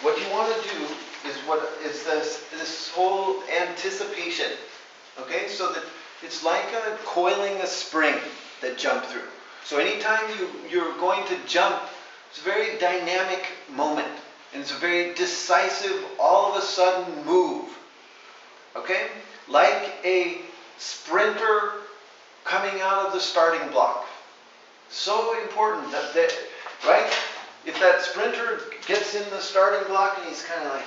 what you want to do is this whole anticipation. Okay, so that it's like coiling a spring that jump through. So anytime you're going to jump, it's a very dynamic moment. And it's a very decisive, all of a sudden move. Okay? Like a sprinter coming out of the starting block. So important that right? If that sprinter gets in the starting block and he's kind of like,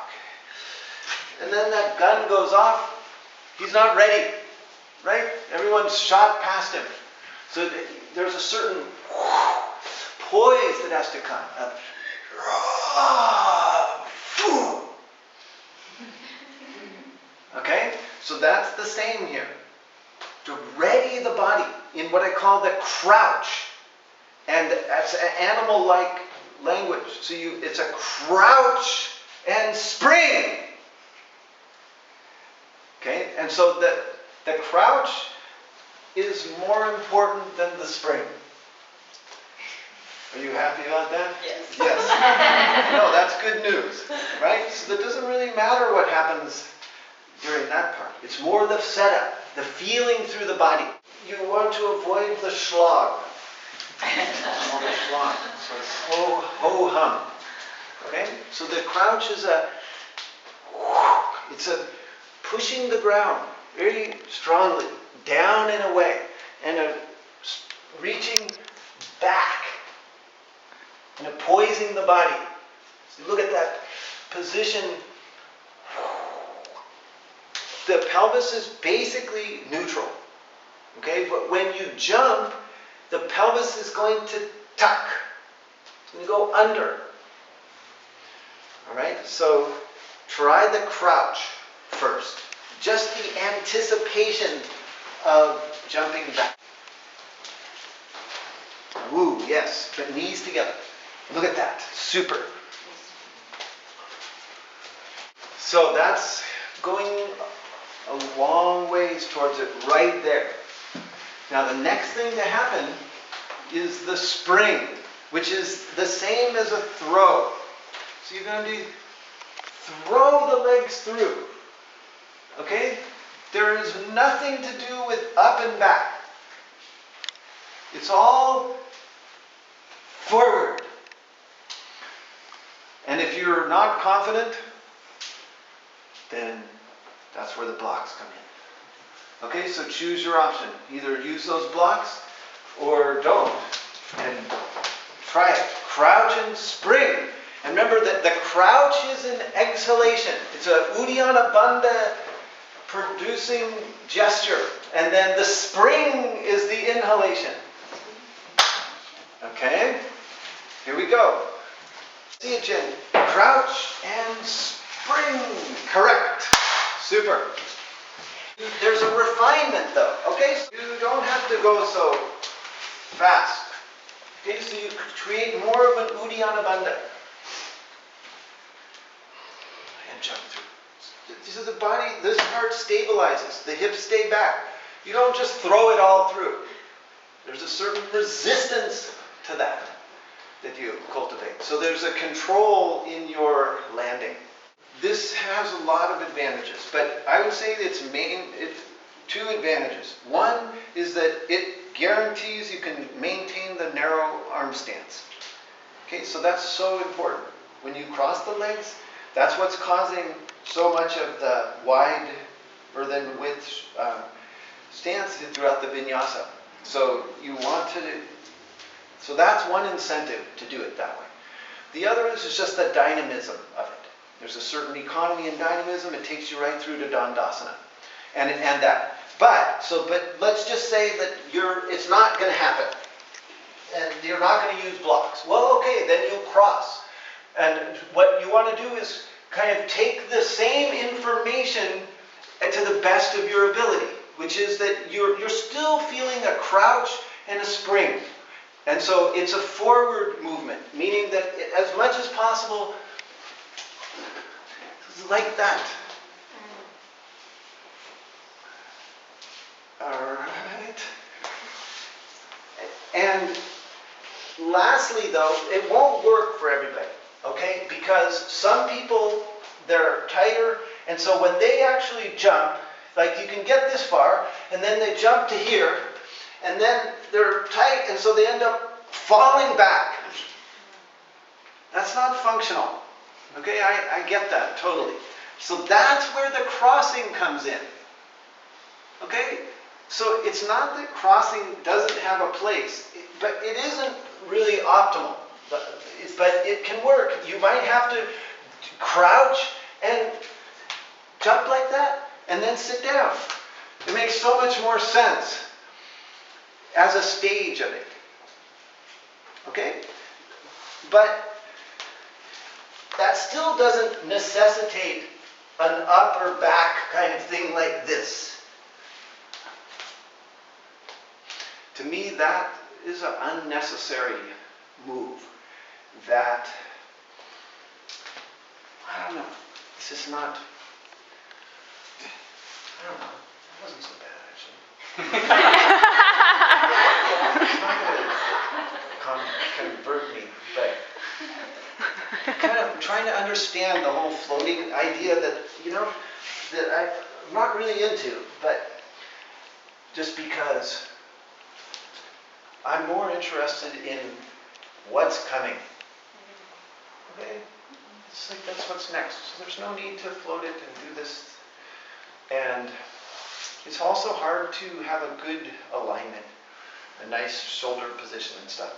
okay. And then that gun goes off, he's not ready. Right? Everyone's shot past him. So there's a certain poise that has to come. Okay? So that's the same here. To ready the body in what I call the crouch. And that's an animal-like language. So it's a crouch and spring. Okay? And so the crouch is more important than the spring. Are you happy about that? Yes. Yes. No, that's good news. Right? So it doesn't really matter what happens during that part. It's more the setup, the feeling through the body. You want to avoid the slog. All the slog. So it's ho-hum. Okay? So the crouch is it's a pushing the ground very strongly, down and away, and a reaching back, and a poising the body. So look at that position. The pelvis is basically neutral. Okay, but when you jump, the pelvis is going to tuck. It's going to go under. All right, so try the crouch first. Just the anticipation of jumping back. Woo, yes, but knees together. Look at that, super. So that's going a long ways towards it right there. Now the next thing to happen is the spring, which is the same as a throw. So you're going to throw the legs through. Okay? There is nothing to do with up and back. It's all forward. And if you're not confident, then that's where the blocks come in. Okay, so choose your option. Either use those blocks or don't. And try it. Crouch and spring. And remember that the crouch is an exhalation. It's a Uddiyana Bandha producing gesture. And then the spring is the inhalation. Okay? Here we go. See it, Jen. Crouch and spring. Correct. Super. There's a refinement though. Okay? So you don't have to go so fast. Okay? So you create more of an Uddiyana Bandha. And jump through. This is the body, this part stabilizes. The hips stay back. You don't just throw it all through. There's a certain resistance to that you cultivate. So there's a control in your landing. This has a lot of advantages, but I would say it's two advantages. One is that it guarantees you can maintain the narrow arm stance. Okay, so that's so important. When you cross the legs, that's what's causing so much of the wide or then width stance throughout the vinyasa. So you want to, so that's one incentive to do it that way. The other is just the dynamism of it. There's a certain economy and dynamism. It takes you right through to Dandasana. And that. But let's just say that it's not going to happen. And you're not going to use blocks. Well, okay, then you'll cross. And what you want to do is kind of take the same information to the best of your ability, which is that you're still feeling a crouch and a spring. And so it's a forward movement, meaning that as much as possible, like that. All right. And lastly, though, it won't work for everybody, okay? Because because some people, they're tighter, and so when they actually jump, like you can get this far, and then they jump to here, and then they're tight, and so they end up falling back. That's not functional. Okay, I get that totally. So that's where the crossing comes in. Okay? So it's not that crossing doesn't have a place, but it isn't really optimal. But it can work. You might have to crouch and jump like that, and then sit down. It makes so much more sense as a stage of it. Okay? But that still doesn't necessitate an up or back kind of thing like this. To me, that is an unnecessary move. That, I don't know, it's just not, I don't know, it wasn't so bad actually. It's not going to convert me, but kind of trying to understand the whole floating idea that, that I'm not really into, but just because I'm more interested in what's coming. Okay? It's like that's what's next. So there's no need to float it and do this. And it's also hard to have a good alignment, a nice shoulder position and stuff.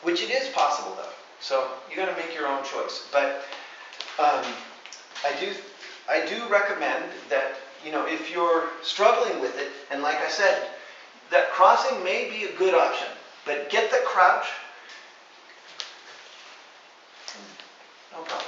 Which it is possible though. So you got to make your own choice. But I do recommend that, if you're struggling with it, and like I said, that crossing may be a good option, but get the crouch. No problem.